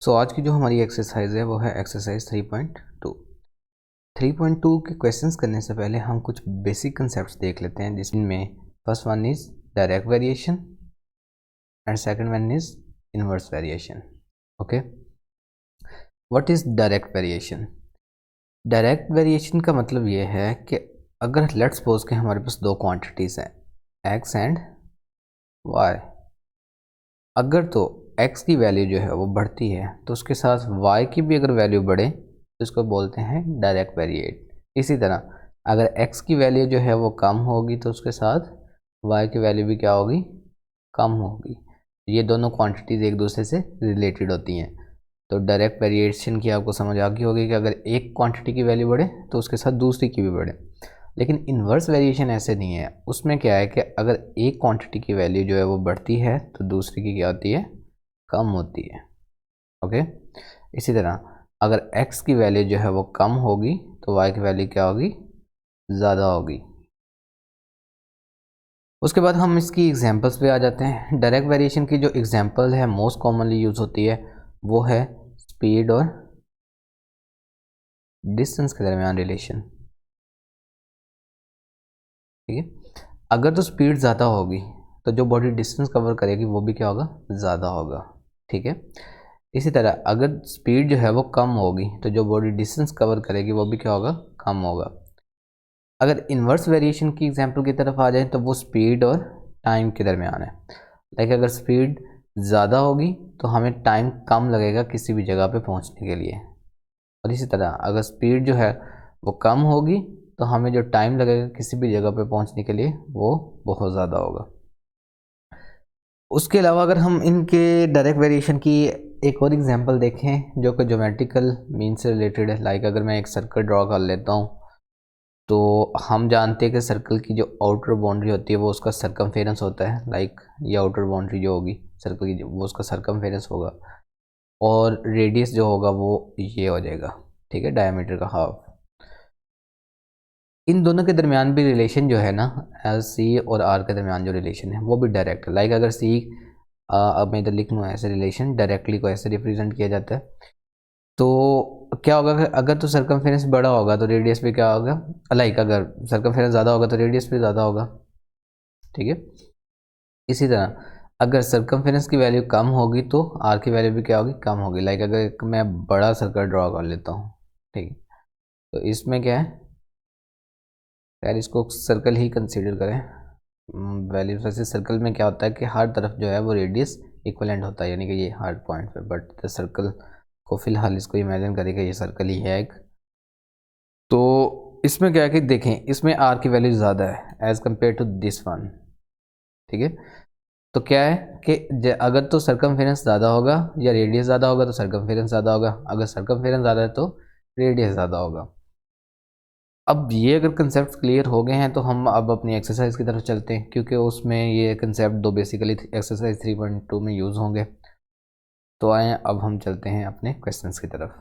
सो आज की जो हमारी एक्सरसाइज है वो है एक्सरसाइज 3.2। 3.2 के क्वेश्चंस करने से पहले हम कुछ बेसिक कंसेप्ट्स देख लेते हैं, जिसमें first one is direct variation and second one is inverse variation. Okay, what is direct variation? Direct variation का मतलब ये है कि अगर लेट्स सपोज के हमारे पास दो क्वांटिटीज़ हैं एक्स एंड वाई, अगर तो x की वैल्यू जो है वो बढ़ती है तो उसके साथ y की भी अगर वैल्यू बढ़े तो इसको बोलते हैं डायरेक्ट वेरिएट। इसी तरह अगर x की वैल्यू जो है वो कम होगी तो उसके साथ y की वैल्यू भी क्या होगी, कम होगी। ये दोनों क्वांटिटीज़ एक दूसरे से रिलेटेड होती हैं। तो डायरेक्ट वेरिएशन की आपको समझ आ गई होगी कि अगर एक क्वांटिटी की वैल्यू बढ़े तो उसके साथ दूसरी की भी बढ़े। लेकिन इन्वर्स वेरिएशन ऐसे नहीं है। उसमें क्या है कि अगर एक क्वांटिटी की वैल्यू जो है वो बढ़ती है तो दूसरी की क्या होती है, कम होती है। ओके, इसी तरह अगर x की वैल्यू जो है वो कम होगी तो y की वैल्यू क्या होगी, ज़्यादा होगी। उसके बाद हम इसकी एग्जांपल्स पे आ जाते हैं। डायरेक्ट वेरिएशन की जो एग्जांपल है मोस्ट कॉमनली यूज़ होती है वो है स्पीड और डिस्टेंस के दरमियान रिलेशन। ठीक है, अगर तो स्पीड ज़्यादा होगी तो जो बॉडी डिस्टेंस कवर करेगी वो भी क्या होगा, ज़्यादा होगा। ठीक है, इसी तरह अगर स्पीड जो है वो कम होगी तो जो बॉडी डिस्टेंस कवर करेगी वो भी क्या होगा, कम होगा। अगर इन्वर्स वेरिएशन की एग्जांपल की तरफ आ जाए तो वो स्पीड और टाइम के दरमियान है। लाइक अगर स्पीड ज़्यादा होगी तो हमें टाइम कम लगेगा किसी भी जगह पे पहुंचने के लिए, और इसी तरह अगर स्पीड जो है वो कम होगी तो हमें जो टाइम लगेगा किसी भी जगह पे पहुंचने के लिए वो बहुत ज़्यादा होगा। उसके अलावा अगर हम इनके डायरेक्ट वेरिएशन की एक और एग्जांपल देखें जो कि ज्योमेट्रिकल मीन से रिलेटेड है। लाइक अगर मैं एक सर्कल ड्रॉ कर लेता हूँ तो हम जानते हैं कि सर्कल की जो आउटर बाउंड्री होती है वो उसका सरकमफेरेंस होता है। लाइक ये आउटर बाउंड्री जो होगी सर्कल की वो उसका सरकमफेरेंस होगा, और रेडियस जो होगा वो ये हो जाएगा, ठीक है, डायमीटर का हाफ। इन दोनों के दरमियान भी रिलेशन जो है ना, एल सी और आर के दरमियान जो रिलेशन है वो भी डायरेक्ट है। लाइक अगर सी, अब मैं इधर लिख लूँ ऐसे रिलेशन डायरेक्टली को ऐसे रिप्रेजेंट किया जाता है, तो क्या होगा कि अगर तो सर्कमफेरेंस बड़ा होगा तो रेडियस भी क्या होगा, लाइक अगर सर्कमफेरेंस ज़्यादा होगा तो रेडियस भी ज़्यादा होगा। ठीक है, इसी तरह अगर सर्कमफेरेंस की वैल्यू कम होगी तो आर की वैल्यू भी क्या होगी, कम होगी। लाइक अगर मैं बड़ा सर्कल ड्रॉ कर लेता हूँ, ठीक है, तो इसमें क्या है, यार इसको सर्कल ही कंसीडर करें वैल्यू। वैसे सर्कल में क्या होता है कि हर तरफ जो है वो रेडियस इक्वलेंट होता है, यानी कि ये हर पॉइंट पे, बट सर्कल को फिलहाल इसको इमेजिन करें कि ये सर्कल ही है एक। तो इसमें क्या है कि देखें इसमें आर की वैल्यू ज़्यादा है as compare to this one. ठीक है, तो क्या है कि अगर तो सर्कमफेरेंस ज़्यादा होगा या रेडियस ज़्यादा होगा तो सर्कमफेरेंस ज़्यादा होगा, अगर सर्कमफेरेंस ज़्यादा है तो रेडियस ज़्यादा होगा। अब ये अगर कंसेप्ट क्लियर हो गए हैं तो हम अब अपनी एक्सरसाइज की तरफ चलते हैं, क्योंकि उसमें ये कंसेप्ट दो बेसिकली एक्सरसाइज 3.2 में यूज़ होंगे। तो आए अब हम चलते हैं अपने क्वेश्चंस की तरफ।